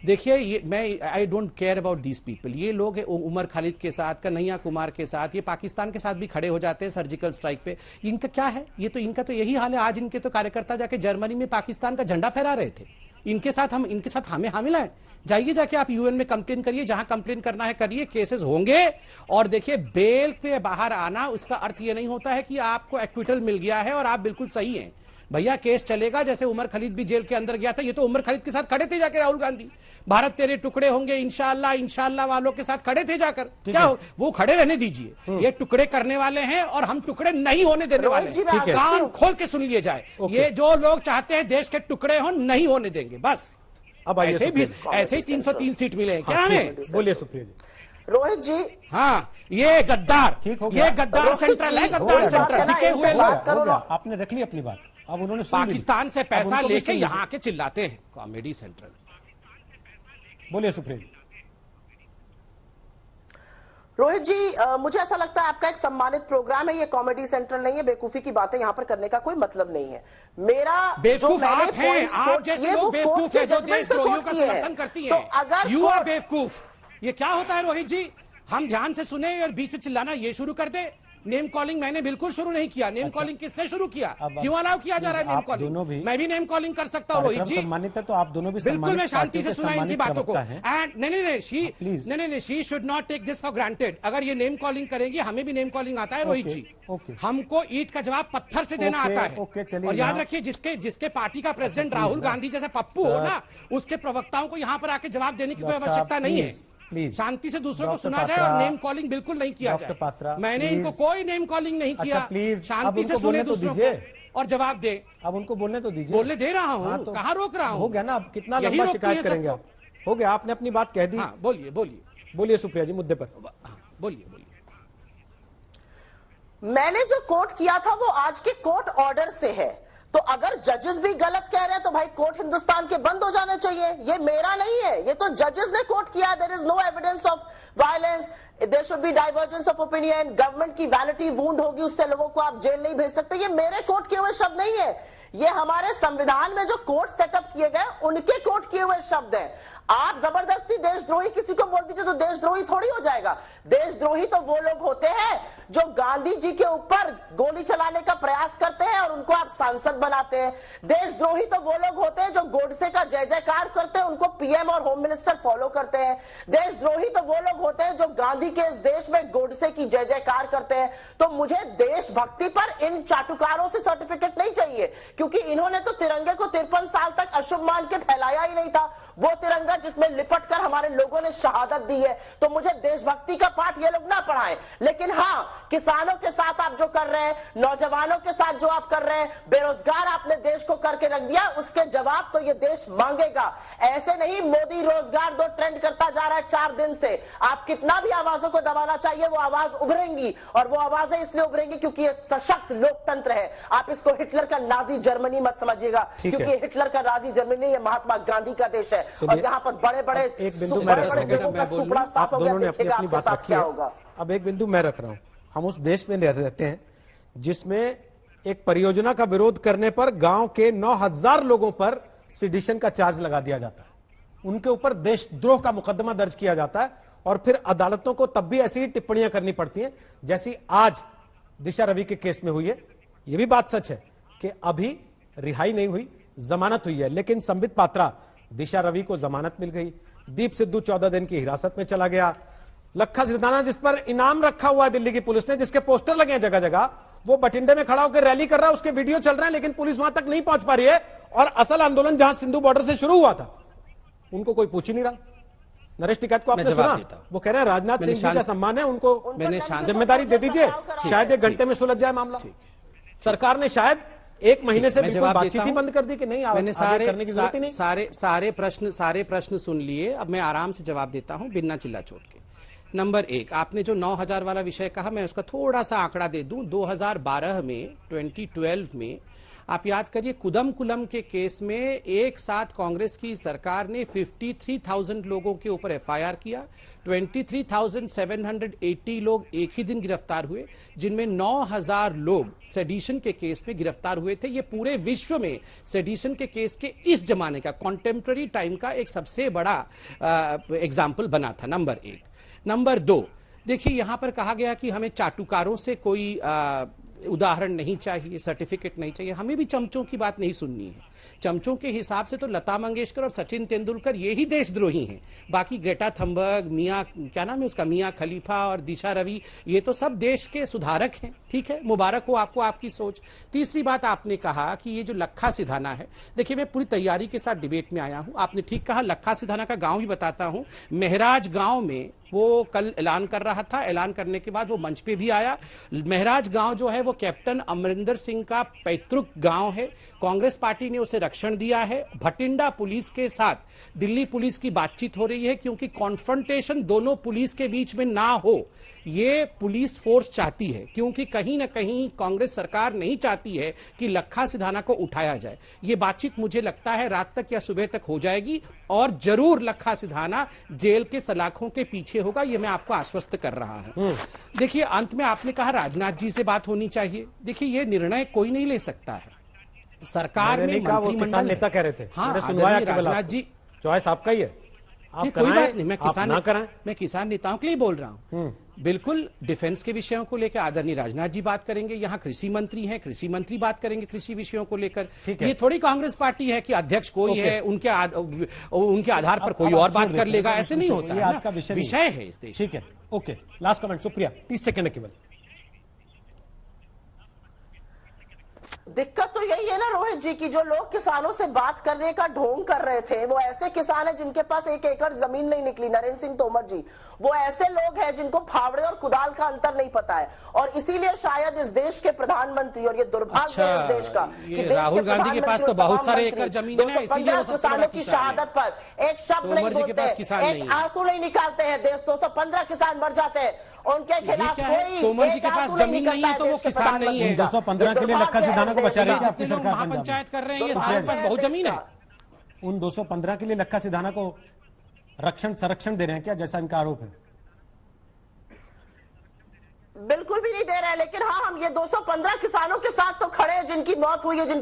देखिए ये मैं I don't care about these people. ये लोग उमर खालिद के साथ, कन्हैया कुमार के साथ, ये पाकिस्तान के साथ भी खड़े हो जाते हैं सर्जिकल स्ट्राइक पे। इनका क्या है, ये तो इनका तो यही हाल है। आज इनके तो कार्यकर्ता जाके जर्मनी में पाकिस्तान का झंडा फहरा रहे थे। इनके साथ हमें हामिला है। जाइए जाके आप यूएन में कंप्लेन करिए, जहां कंप्लेन करना है करिए, केसेस होंगे। और देखिए बेल पे बाहर आना उसका अर्थ ये नहीं होता है कि आपको एक्विटल मिल गया है और आप बिल्कुल सही हैं। भैया केस चलेगा। जैसे उमर खालिद भी जेल के अंदर गया था, ये तो उमर खालिद के साथ खड़े थे जाकर राहुल गांधी। भारत तेरे टुकड़े होंगे इंशाअल्लाह इंशाअल्लाह वालों के साथ खड़े थे जाकर। क्या वो खड़े रहने दीजिए। ये टुकड़े करने वाले हैं और हम टुकड़े नहीं होने देने वाले हैं। कान खोल के सुन लिए जाए, ये जो लोग चाहते हैं देश के टुकड़े हो नहीं होने देंगे बस। अब ऐसे ही 303 सीट मिले क्या हमें? बोलिए सुप्रिया जी। रोहित जी, हाँ ये गद्दार, ये गद्दार सेंट्रल है, गद्दार सेंट्रल बिके हुए लोग। आपने रख ली अपनी बात। अब उन्होंने पाकिस्तान से पैसा लेके यहाँ आके चिल्लाते हैं कॉमेडी सेंट्रल। बोलिए सुप्रिया जी। रोहित जी, मुझे ऐसा लगता है आपका एक सम्मानित प्रोग्राम है, ये कॉमेडी सेंट्रल नहीं है। बेवकूफी की बातें यहाँ पर करने का कोई मतलब नहीं है। मेरा बेवकूफ आप हैं, आप जैसे लोग बेवकूफ हैं जो देशद्रोहियों का समर्थन करती हैं। तो अगर यू आर बेवकूफ। ये क्या होता है रोहित जी? हम ध्यान से सुने और बीच में चिल्लाना ये शुरू कर दे। नेम कॉलिंग मैंने बिल्कुल शुरू नहीं किया। नेम कॉलिंग किसने शुरू किया? क्यों अलाउ किया जा रहा है नेम कॉलिंग? मैं भी नेम कॉलिंग कर सकता हूँ रोहित जी। सम्मानित है तो आप दोनों भी बिल्कुल मैं शांति से सुना इनकी बातों को। एंड नहीं, she should not take this for granted. अगर ये नेम कॉलिंग करेंगी, हमें भी नेम कॉलिंग आता है रोहित जी। हमको ईंट का जवाब पत्थर से देना आता है। और याद रखिए जिसके पार्टी का प्रेसिडेंट राहुल गांधी जैसे पप्पू हो ना, उसके प्रवक्ताओं को यहाँ पर आके जवाब देने की कोई आवश्यकता नहीं है। शांति से दूसरों को सुना जाए और नेम कॉलिंग बिल्कुल नहीं किया जाए। मैंने इनको कोई नेम कॉलिंग नहीं किया। प्लीज शांति से सुने दूसरों को और जवाब दे। अब उनको बोलने तो दीजिए। बोलने दे रहा हूँ, कहाँ रोक रहा हूँ? हो गया ना, अब कितना लंबा शिकायत करेंगे आप? हो गया, आपने अपनी बात कह दी। बोलिए सुप्रिया जी मुद्दे पर। बोलिए। मैंने जो कोट किया था वो आज के कोर्ट ऑर्डर से है। तो अगर जजेस भी गलत कह रहे हैं तो भाई कोर्ट हिंदुस्तान के बंद हो जाने चाहिए। ये मेरा नहीं है, ये तो जजेस ने कोर्ट किया। There is no evidence of violence, there should be divergence of opinion. Government की वैनिटी वुंड होगी, उससे लोगों को आप जेल नहीं भेज सकते। ये मेरे कोर्ट किए हुए शब्द नहीं है, ये हमारे संविधान में जो कोर्ट सेटअप किए गए उनके कोर्ट किए हुए शब्द हैं। आप जबरदस्ती देशद्रोही किसी को बोल दीजिए तो देशद्रोही थोड़ी हो जाएगा। देशद्रोही तो वो लोग होते हैं जो गांधी जी के ऊपर गोली चलाने का प्रयास करते हैं और उनको आप सांसद बनाते हैं। देशद्रोही तो वो लोग होते हैं जो गोडसे का जय जयकार करते हैं, उनको पीएम और होम मिनिस्टर फॉलो करते हैं। देशद्रोही तो वो लोग होते हैं जो गांधी के इस देश में गोडसे की जय जयकार करते हैं। तो मुझे देशभक्ति पर इन चाटुकारों से सर्टिफिकेट नहीं चाहिए, क्योंकि इन्होंने तो तिरंगे को 53 साल तक अशुभ मान के फैलाया ही नहीं था। वो तिरंगा जिसमें लिपट कर हमारे लोगों ने शहादत दी है। तो मुझे देशभक्ति का पाठ ये लोग ना पढ़ाएं। लेकिन हाँ, किसानों के साथ आप जो कर रहे हैं, नौजवानों के साथ जो आप कर रहे हैं, बेरोजगार आपने देश को करके रख दिया, उसके जवाब तो ये देश मांगेगा। ऐसे नहीं मोदी रोजगार दो ट्रेंड करता जा रहा है 4 दिन से। आप कितना भी आवाजों को दबाना चाहिए, वो आवाज उभरेंगी। और वो आवाजें इसलिए उभरेंगी क्योंकि ये सशक्त लोकतंत्र है। आप इसको हिटलर का नाजी जर्मनी मत समझिएगा, क्योंकि हिटलर का नाजी जर्मनी ये महात्मा गांधी का देश है। और यहाँ पर बड़े-बड़े एक बिंदु मैं रख रहा हूं। आप दोनों ने अपनी अपनी बात रखी है। अब एक बिंदु मैं रख रहा हूं। हम उस देश में रहते हैं जिसमें एक परियोजना का विरोध करने पर गांव के 9000 लोगों पर सिडिशन का चार्ज लगा दिया जाता है, उनके ऊपर देशद्रोह का मुकदमा दर्ज किया जाता है और फिर अदालतों को तब भी ऐसी ही टिप्पणियां करनी पड़ती हैं जैसी आज दिशा रवि के केस में हुई है। यह भी बात सच है कि अभी रिहाई नहीं हुई, जमानत हुई है, लेकिन संबित पात्रा दिशा रवि को जमानत मिल गई। दीप सिद्धू 14 दिन की हिरासत में चला गया। लखा सिद्धाना जिस पर इनाम रखा हुआ है दिल्ली की पुलिस ने, जिसके पोस्टर लगे हैं जगह जगह, वो बठिंडे में खड़ा होकर रैली कर रहा है, उसके वीडियो चल रहे हैं, लेकिन पुलिस वहां तक नहीं पहुंच पा रही है। और असल आंदोलन जहां सिंधु बॉर्डर से शुरू हुआ था उनको कोई पूछ ही नहीं रहा। नरेश टिकैत को आपने सुना, वो कह रहे हैं राजनाथ सिंह जी का सम्मान है, उनको जिम्मेदारी दे दीजिए, शायद 1 घंटे में सुलझ जाए मामला। सरकार ने शायद 1 महीने से बिल्कुल बातचीत ही बंद कर दी कि नहीं, मैंने करने की जरूरत ही नहीं। सारे प्रश्न सुन लिए। अब मैं आराम से जवाब देता हूं बिना चिल्ला चोट के। नंबर 1, आपने जो 9000 वाला विषय कहा, मैं उसका थोड़ा सा आंकड़ा दे दूं। 2012 में 2012 में आप याद करिए, कुदमकुलम के केस में एक साथ कांग्रेस की सरकार ने 53,000 लोगों के ऊपर FIR किया, 23,780 लोग एक ही दिन गिरफ्तार हुए, जिनमें 9,000 लोग सेडिशन के केस में गिरफ्तार हुए थे। ये पूरे विश्व में सेडिशन के केस के इस जमाने का, कॉन्टेम्पररी टाइम का एक सबसे बड़ा एग्जाम्पल बना था। नंबर 1। नंबर 2, देखिए यहां पर कहा गया कि हमें चाटुकारों से कोई उदाहरण नहीं चाहिए, सर्टिफिकेट नहीं चाहिए। हमें भी चमचों की बात नहीं सुननी है। चमचों के हिसाब से तो लता मंगेशकर और सचिन तेंदुलकर ये ही देशद्रोही हैं। बाकी ग्रेटा थंबर्ग, मियां क्या नाम है उसका, मियां खलीफा और दिशा रवि, ये तो सब देश के सुधारक हैं। ठीक है, मुबारक हो आपको आपकी सोच। तीसरी बात, आपने कहा कि ये जो लखा सिधाना है, देखिए मैं पूरी तैयारी के साथ डिबेट में आया हूं। आपने ठीक कहा, लखा सिधाना का गांव भी बताता हूं। महराज गांव में वो कल ऐलान कर रहा था, ऐलान करने के बाद वो मंच पे भी आया। महराज गांव जो है वो कैप्टन अमरिंदर सिंह का पैतृक गांव है। कांग्रेस पार्टी ने उसे रक्षण दिया है। भटिंडा पुलिस के साथ दिल्ली पुलिस की बातचीत हो रही है, क्योंकि कॉन्फ्रंटेशन दोनों पुलिस के बीच में ना हो, ये पुलिस फोर्स चाहती है, क्योंकि कहीं ना कहीं कांग्रेस सरकार नहीं चाहती है कि लखा सिधाना को उठाया जाए। ये बातचीत मुझे लगता है रात तक या सुबह तक हो जाएगी, और जरूर लखा सिधाना जेल के सलाखों के पीछे होगा, ये मैं आपको आश्वस्त कर रहा हूं। देखिए, अंत में आपने कहा राजनाथ जी से बात होनी चाहिए। देखिए, ये निर्णय कोई नहीं ले सकता है, सरकार में किसान नेता कह रहे थे। हाँ, राजनाथ जी, चॉइस आपका ही है, आप कोई बात नहीं। मैं किसान नेताओं के लिए बोल रहा हूं। बिल्कुल डिफेंस के विषयों को लेकर आदरणीय राजनाथ जी बात करेंगे। यहाँ कृषि मंत्री हैं, कृषि मंत्री बात करेंगे कृषि विषयों को लेकर। ये थोड़ी कांग्रेस पार्टी है कि अध्यक्ष कोई है, उनके आधार पर कोई और बात कर लेगा, ऐसे नहीं होता है। आज का विषय है इस देश। ठीक है, okay, last comment Supriya, 30 second केवल। दिक्कत तो यही है ना रोहित जी की, जो लोग किसानों से बात करने का ढोंग कर रहे थे, वो ऐसे किसान हैं जिनके पास 1 एकड़ जमीन नहीं निकली। नरेंद्र सिंह तोमर जी, वो ऐसे लोग हैं जिनको फावड़े और कुदाल का अंतर नहीं पता है, और इसीलिए शायद इस देश के प्रधानमंत्री, और ये दुर्भाग्य है इस देश का कि देश राहुल गांधी के पास तो बहुत सारे एकड़ जमीन है, इसीलिए किसानों की शहादत पर एक शब्द नहीं बोलते, एक आंसू नहीं निकालते हैं। देश 215 किसान मर जाते हैं, उनके खिलाफ कोई, तोमर जी के पास जमीन नहीं है तो वो किसान नहीं है। 215 के लिए लखा सिधाना को बचा रही है आपकी सरकार, महापंचायत कर रहे हैं, ये सारे पास बहुत जमीन है। उन 215 के लिए लखा सिधाना को संरक्षण दे रहे हैं क्या, जैसा इनका आरोप है? बिल्कुल भी नहीं दे रहे हैं, लेकिन हाँ, हम ये 215 किसानों के साथ तो खड़े हैं जिनकी मौत हुई है, जिन